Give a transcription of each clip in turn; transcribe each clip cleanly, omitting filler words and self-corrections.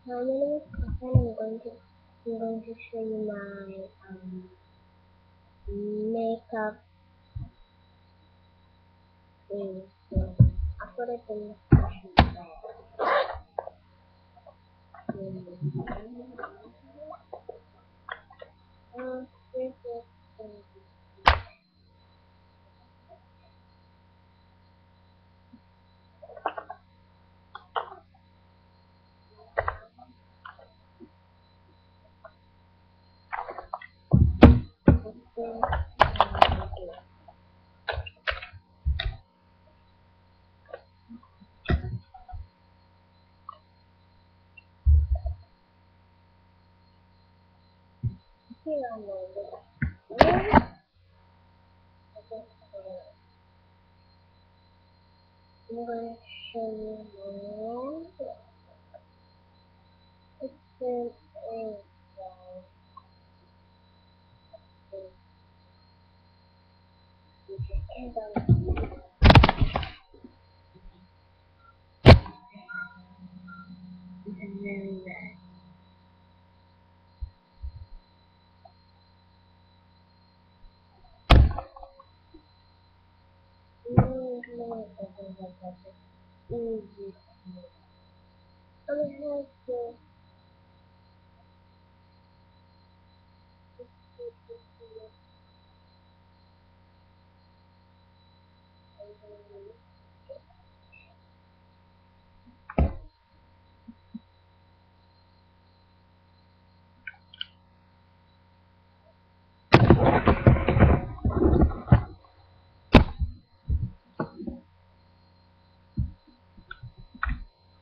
My name is Kasan. I'm going to show you my makeup thing. So I put it in the description this is the here on my list. I'm going to show you my it's been a and very red. Easy. I'm going to have to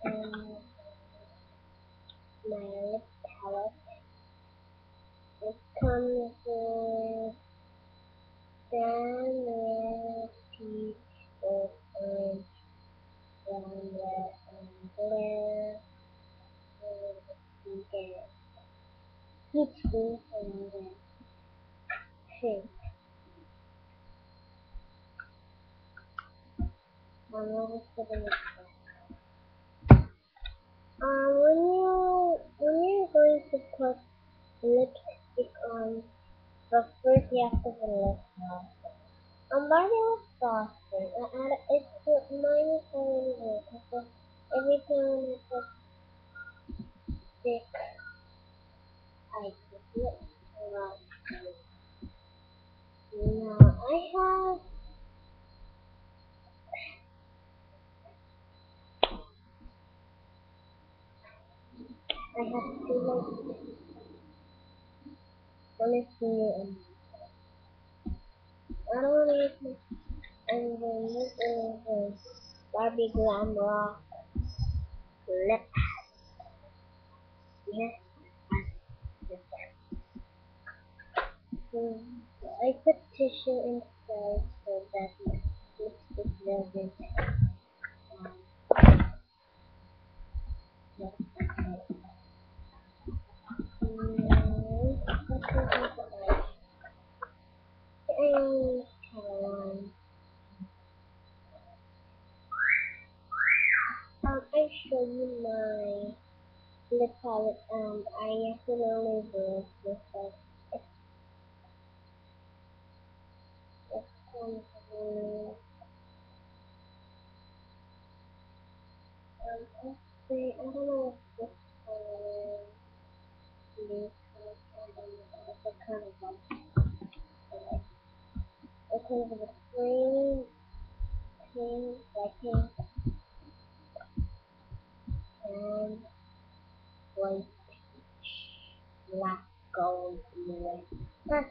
um, my lip palette. It comes with brown, red, peach, gold, orange, brown, red, and glitter, and peach blue, and pink. I'm always putting it back. When you're going to put lipstick on, but first you have to put lip gloss. I'm buying a saucer. It's mine is already there. So every time I put stick, I put lip gloss. Now I have two lipsticks. One is new and I don't want to use my and then this is a Barbie Glam Rock lip. Yes, so I put tissue inside so that my lipstick doesn't get and I show you my lip palette and I accidentally broke this it's kind of actually I don't know if this color is it's a kind of it's kind of a green, pink, like pink and white, black, gold, and red.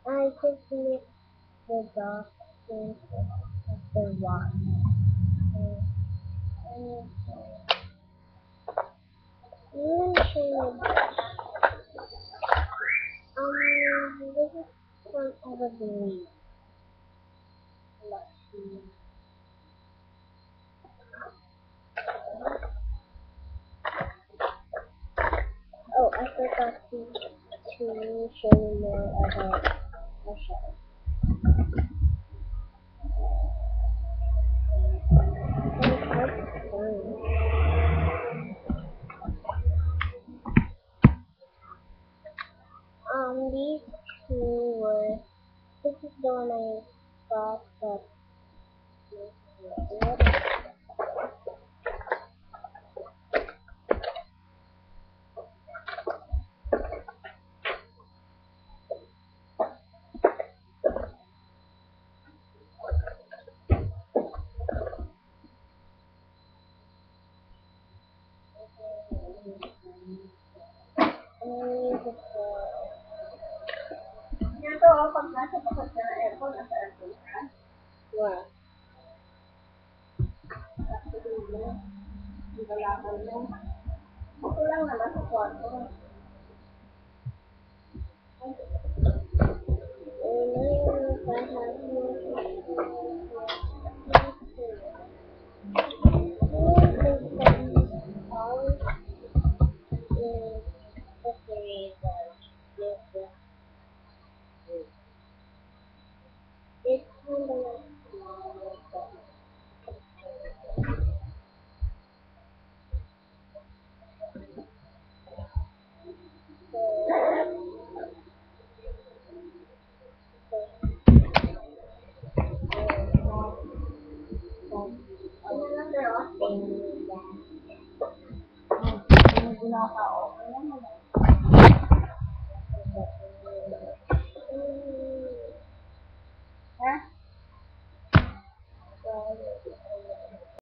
I just mix the dark pink with the white. And I'm gonna show you this is from Evergreen. Let's see. Oh, I forgot to show you more about eyeshadow. And it's fun. Ito po. Yan to, pag nasa tapat ka ng aircon, nasa aircon ka. Wow. Tapos mo, yung kalaban mo. Ito lang naman sa kwarto. It's kind of like small, but Ano lang pero, yung ginatao, alam mo na.